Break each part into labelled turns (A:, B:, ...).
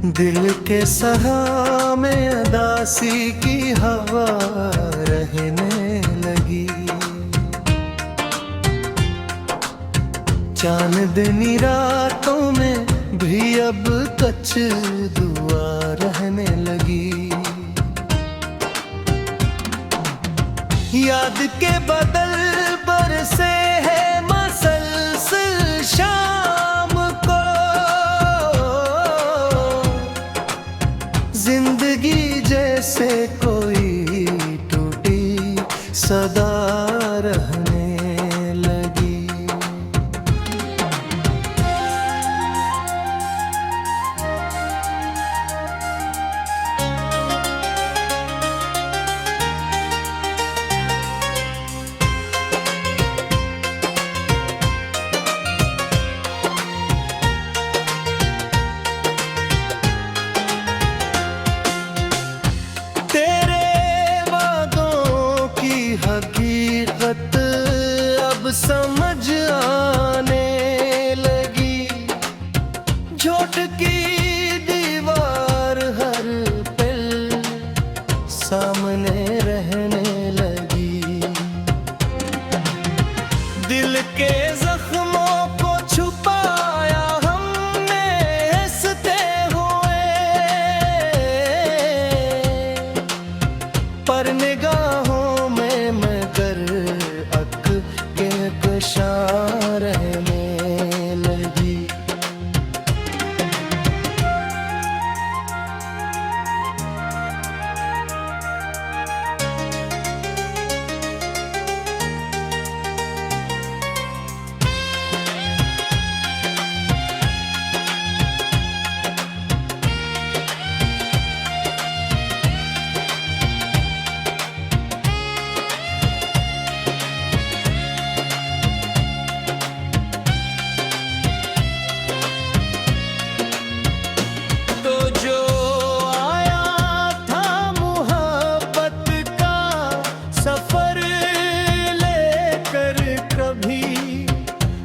A: दिल के सहा में अदासी की हवा रहने लगी। चांदनी रातों में भी अब कच्छ दुआ रहने लगी। याद के बदल बरसे है मसलसल शाम को। जिंदगी जैसे कोई टूटी सदा रहने लगी। हकीकत अब समझ आने लगी। झोट की दीवार हर पल सामने रहने लगी। दिल के जख्मों को छुपाया हमने हंसते हुए, पर निगाहों रहने लगी।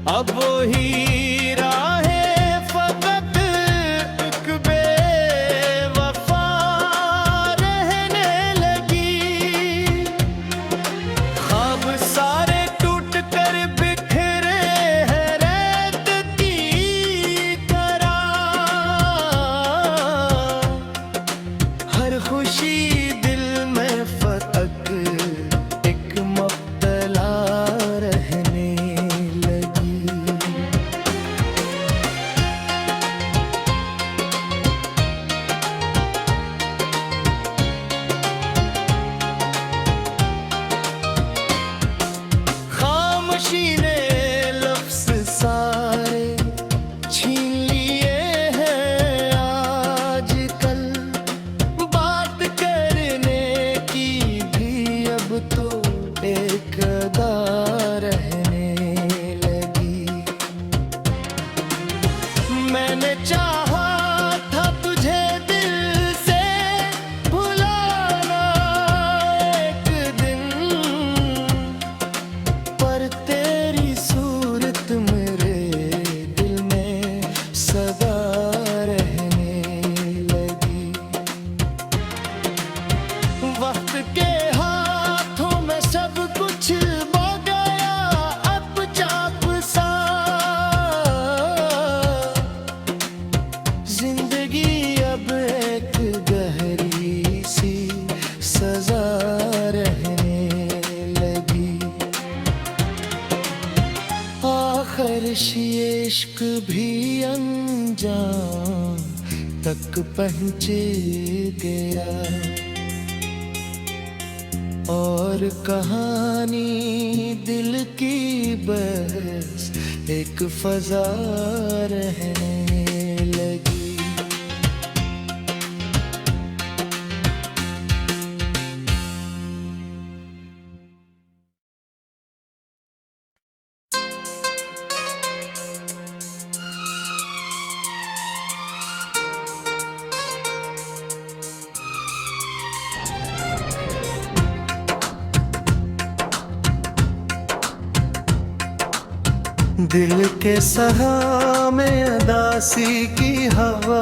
A: अब वही राहें फकत एक बेवफा रहने लगी। ख्वाब सारे टूट कर बिखरे हैं रेत की तरह। हर खुशी दिल में फतक एक मुब्तला रहने। खामोशीने लफ्ज़ सारे छीन लिए हैं आजकल। बात करने की भी अब तो एक अदा रहने लगी। मैंने चाहा था तुझे दिल से भुलाना एक दिन, पर तेरी सूरत मेरे दिल में सदा रहने लगी। वक्त के हाथों में सब कुछ बह गया अब चाप सा। जिंदगी अब एक गहरी सी सजा रहने लगी। आखिर इश्क भी अंजाम तक पहुँच गया, और कहानी दिल की बस एक फजा रहने लगी।
B: दिल के सहा में अदासी की हवा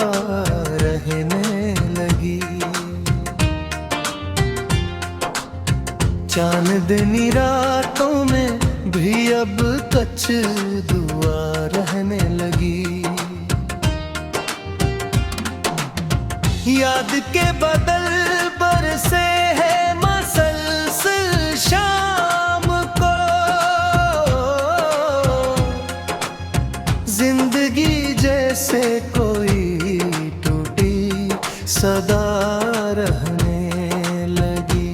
A: रहने लगी। चांदनी रातों में भी अब कच्छ दुआ रहने लगी। याद के बदल बरसे है मसलसल शाम को, जिंदगी जैसे कोई टूटी सदा रहने लगी।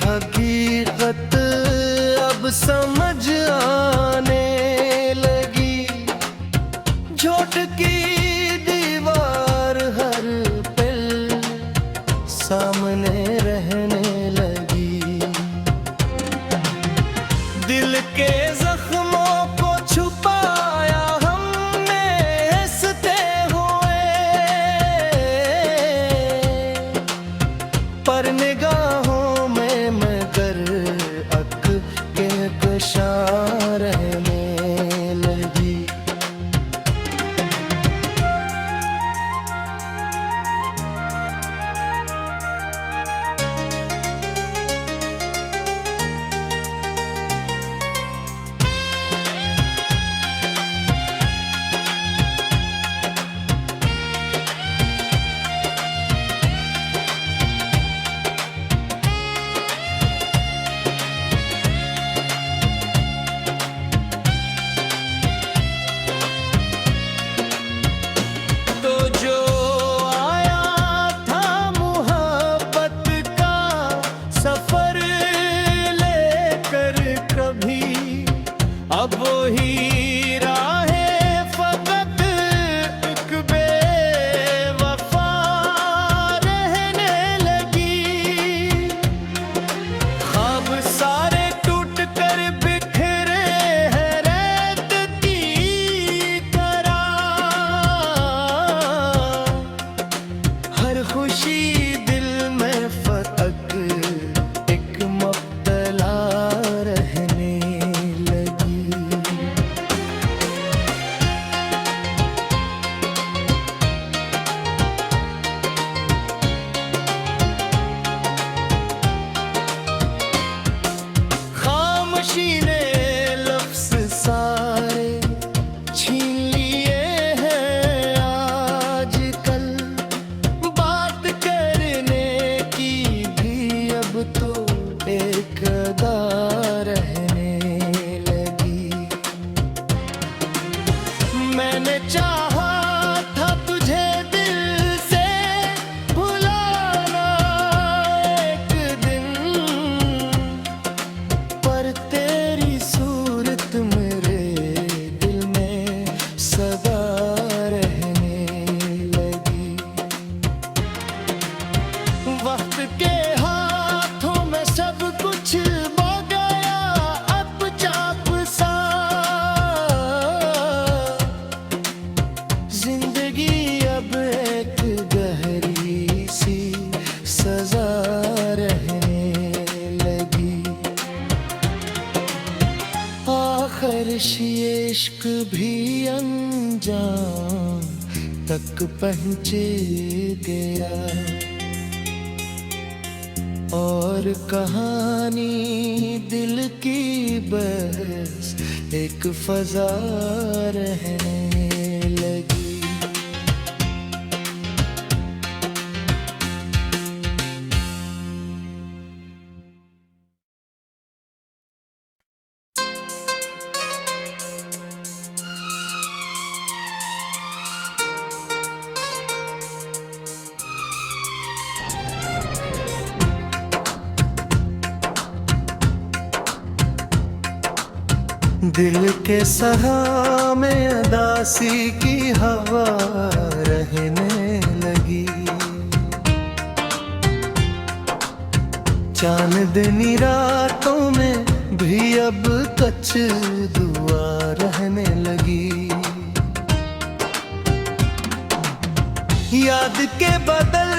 A: हकीकत अब समझ आने लगी। झोट की दीवार हर पल सामने रहने लगी। दिल के जख्मों को छुपाया हमने हंसते हुए, पर निगाहों रहने लगी। अब वही राहें फकत एक बेवफा रहने लगी। ख्वाब सारे टूट कर बिखरे हैं रेत की तरह। हर खुशी दिल में फतक एक मुब्तला रहने। खामोशीने लफ्ज़ सारे छीन लिए हैं आजकल। बात करने की भी अब तो एक अदा रहने लगी। मैंने चाहा था तुझे दिल से भुलाना एक दिन, पर तेरी सूरत मेरे दिल में सदा रहने लगी। वक्त के हाथों में सब कुछ बह गया अब चाप सा। जिंदगी अब एक गहरी सी सजा रहने लगी। आखिर इश्क भी अंजाम तक पहुँच गया, और कहानी दिल की बस एक फजा रहने लगी। दिल के सहा में अदासी की हवा रहने लगी। चांदनी रातों में भी अब कच्छ दुआ रहने लगी। याद के बदल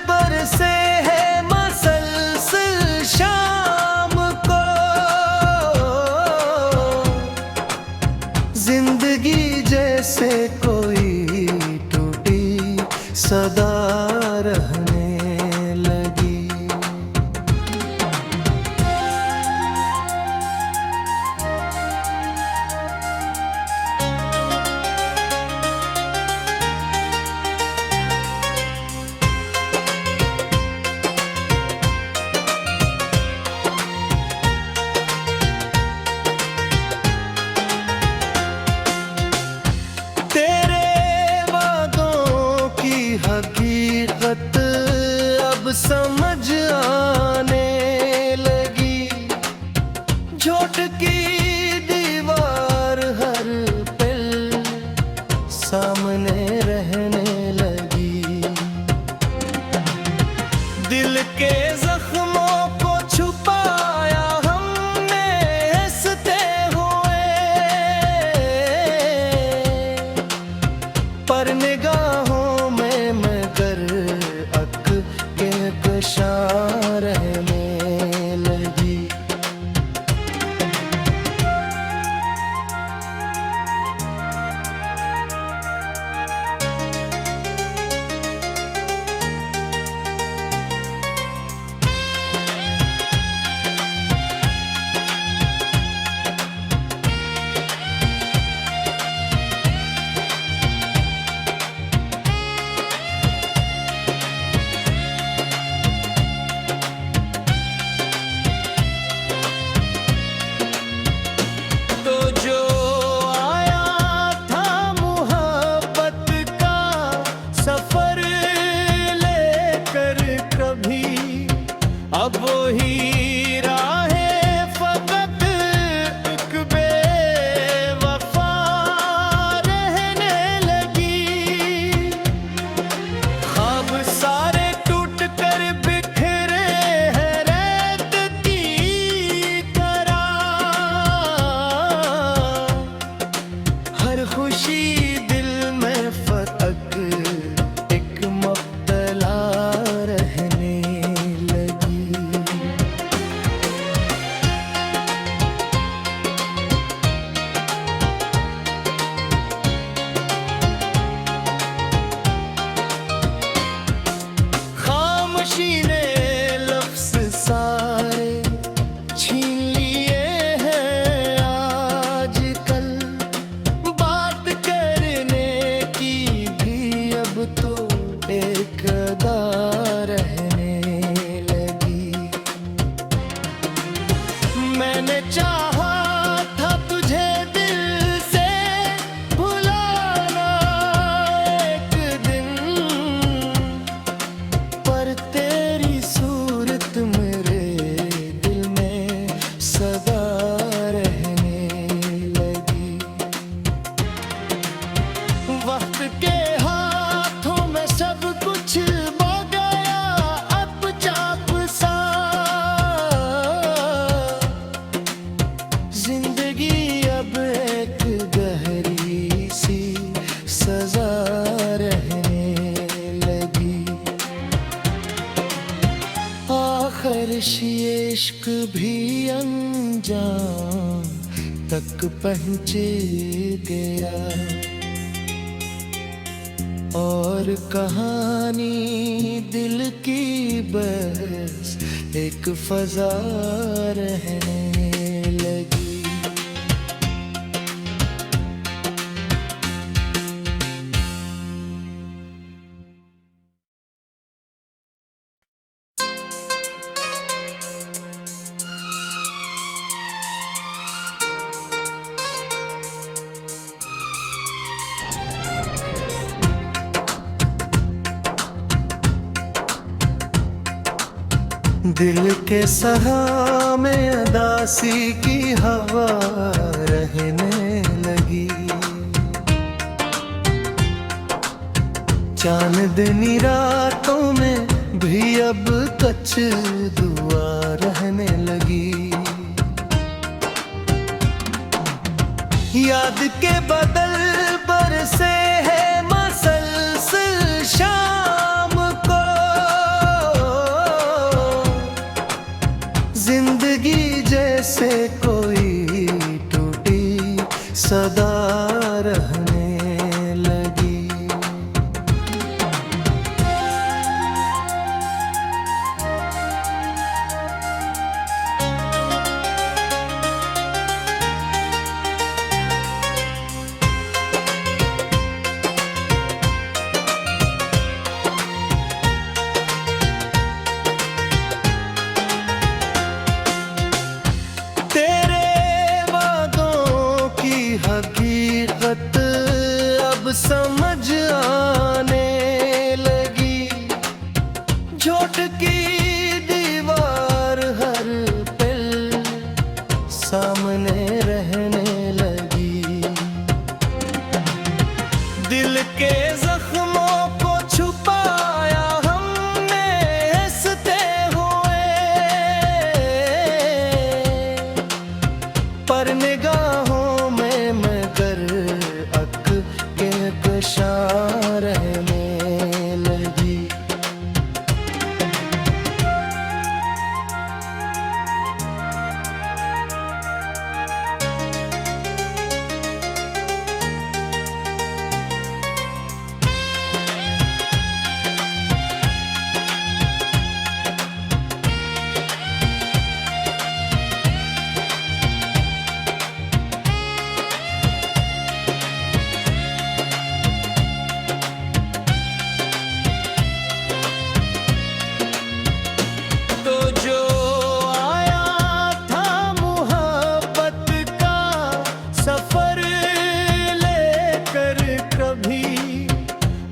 A: बरसे है मसलसल शाम को, जिंदगी जैसे कोई टूटी सदा रहने लगी। हकीकत अब समझ आने लगी, झोट की दीवार हर पल सामने रहने लगी। दिल के जख्मों को छुपाया हमने हंसते हुए, पर निगाहों रहने लगी। अब वही राहें फकत एक बेवफा रहने लगी। ख्वाब सारे टूट कर बिखरे हैं रेत की तरह, हर खुशी दिल में फतक एक मुब्तला रहने। खामोशीने लफ्ज़ सारे छीन लिए हैं आजकल, बात करने की भी अब तो एक अदा रहने लगी। मैंने चाहा था तुझे दिल से भुलाना एक दिन, पर तेरी सूरत मेरे दिल में सदा रहने लगी। वक्त के हाथों में सब कुछ बह गया अब चाप सा, जिंदगी अब एक गहरी सी सजा रहने लगी। आखिर इश्क भी अंजाम तक पहुँचे गया, और कहानी दिल की बस एक फजा रहने लगी। दिल के सहा में अदासी की हवा रहने लगी। चांदनी रातों में भी अब कच्छ दुआ रहने लगी। याद के बदल बरसे है मसलसल शाम को, जिंदगी जैसे कोई टूटी सदा रहने लगी। हकीकत अब समझ आने लगी, झोट की दीवार हर पल सामने रहने लगी। दिल के जख्मों को छुपाया हमने हंसते हुए, पर निगाहों रहने लगी।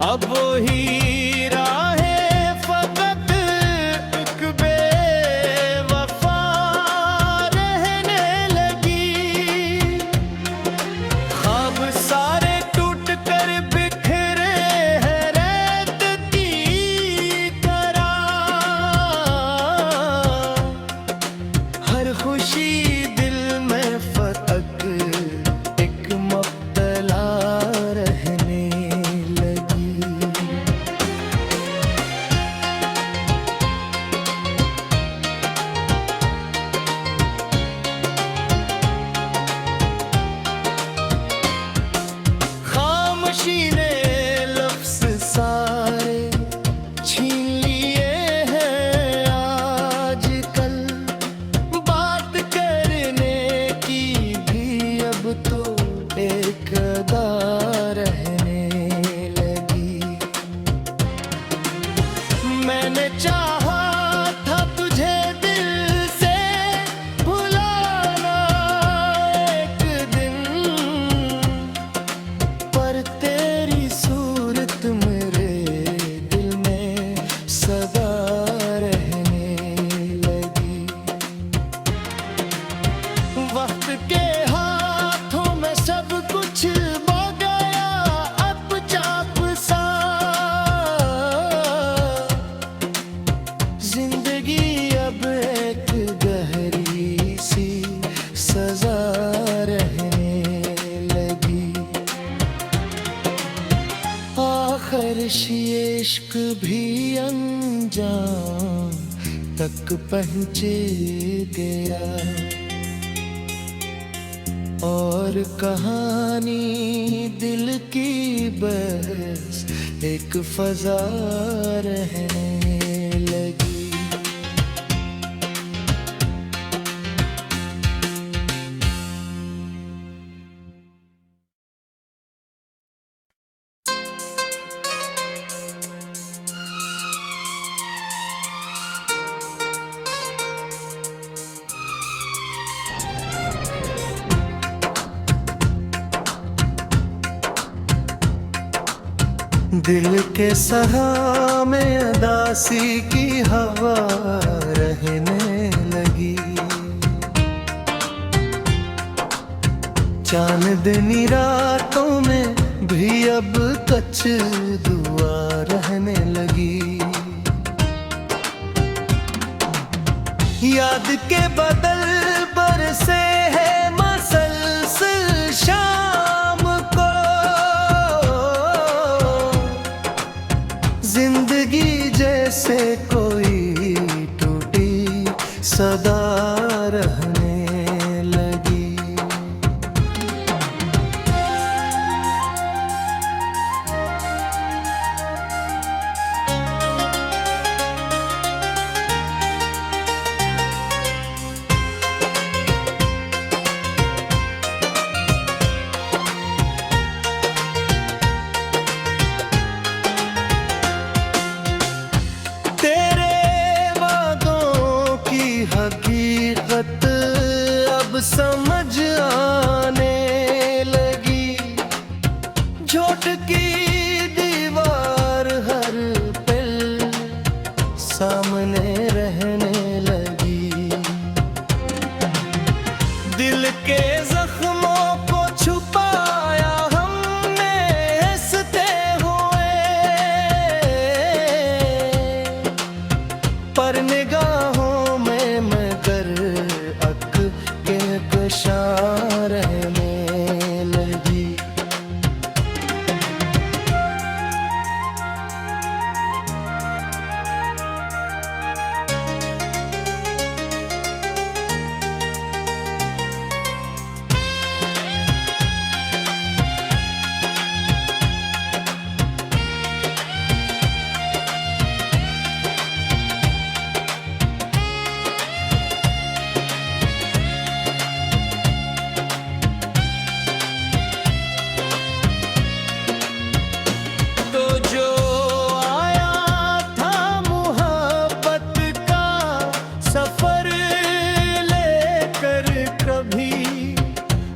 A: अब वही राहें फकत एक बेवफा रहने लगी। ख्वाब सारे टूट कर बिखरे हैं रेत की तरह, हर खुशी दिल में फतक एक मुब्तला रहने। शीने लफ्ज़ सारे छीन लिए हैं आजकल, बात करने की भी अब तो एक अदा रहने लगी। मैंने चाहा था तुझे दिल से भुलाना एक दिन, पर तेरी सूरत मेरे दिल में सदा रहने लगी। वक्त के हाथों में सब कुछ बह गया अब चाप सा, जिंदगी अब एक गहरी सी सजा रहने लगी। आखिर इश्क भी अंजाम तक पहुँचे गया, और कहानी दिल की बस एक फजा रहने लगी। दिल के सहा में अदासी की हवा रहने लगी। चांदनी रातों में भी अब कच्छ दुआ रहने लगी। याद के बदल बरसे है मसलसल शाम को। जिंदगी जैसे कोई टूटी सदा रहने लगी। हकीकत अब समझ आने लगी। झोट की दीवार हर पल सामने रहने लगी। दिल के जख्मों को छुपाया हमने हंसते हुए, पर निगाहों रहने लगी।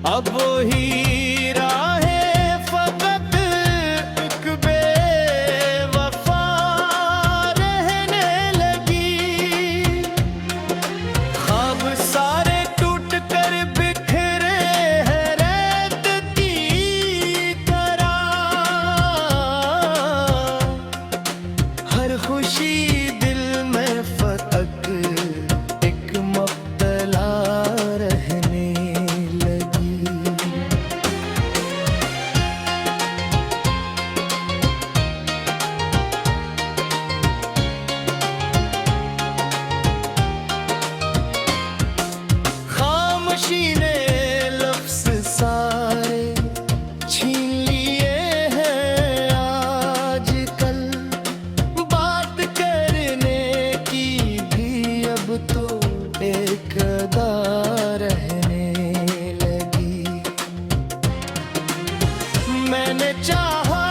A: अब वही राहें फकत एक बेवफा रहने लगी। ख्वाब सारे टूट कर बिखरे हैं रेत की तरह। हर खुशी दिल में फतक एक मुब्तला रहने। खामोशीने लफ्ज़ सारे छीन लिए हैं आजकल। बात करने की भी अब तो एक अदा रहने लगी। मैंने चाहा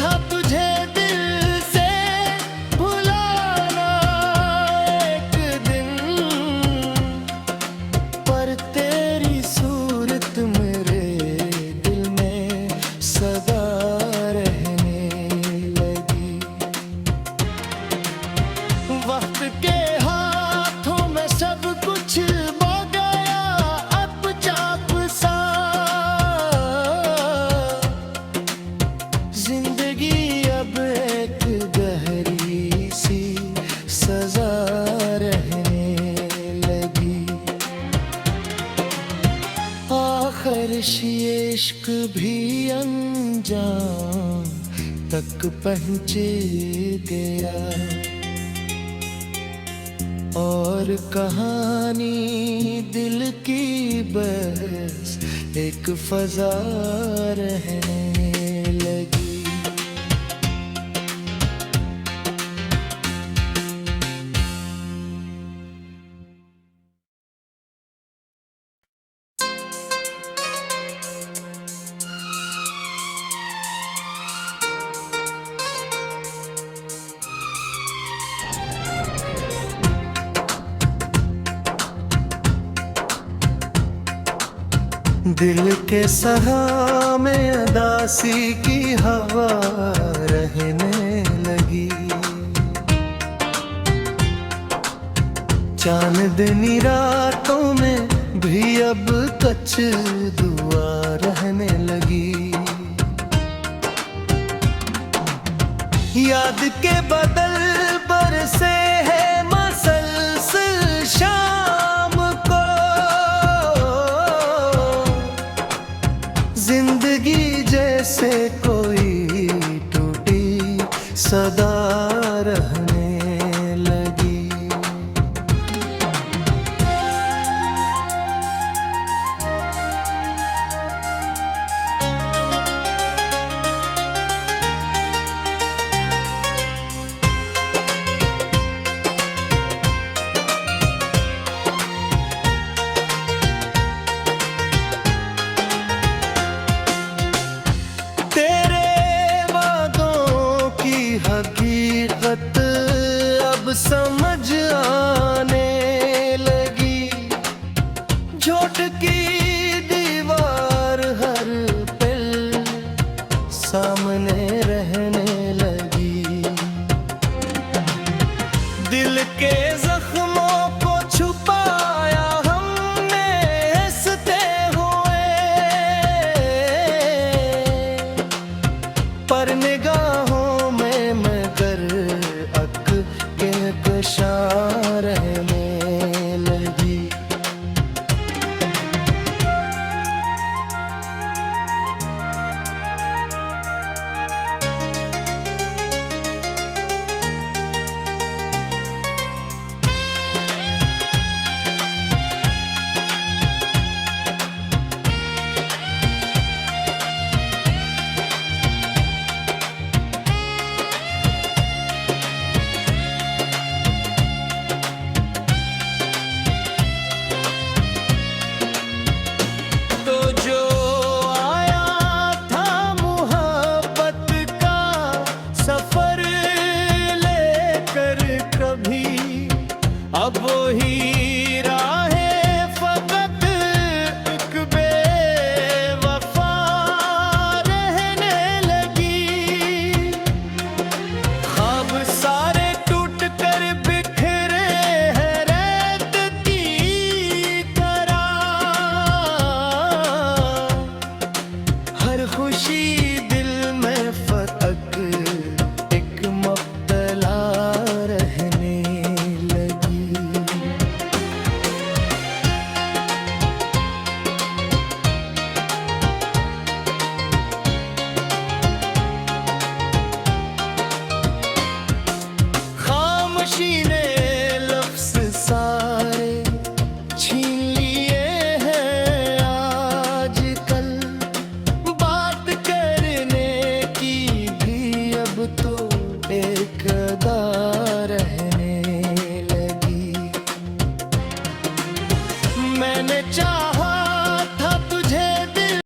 A: था तुझे दिल से भुलाना एक दिन, पर तेरी सूरत मेरे दिल में सदा रहने लगी। वक्त के हाथों में सब कुछ बह गया अब चाप सा। जिंदगी अब एक गहरी सी सजा रहने लगी। आखिर इश्क भी अंजाम तक पहुँचे गया, और कहानी दिल की बस एक फजा रहने लगी। दिल के सहा में अदासी की हवा रहने लगी। चांदनी रातों में भी अब कच्छ दुआ रहने लगी। याद के बदल बरसे है मसलसल शाम अब वही राहें फकत एक बेवफा रहने लगी। ख्वाब सारे टूट कर बिखरे हैं रेत की तरह। हर खुशी दिल में फतक एक मब्तला रहने लगी। खामोशी ने लफ्ज़ सारे छीन लिए हैं आजकल। बात करने की भी अब तो एक अदा रहने लगी। मैंने चाहा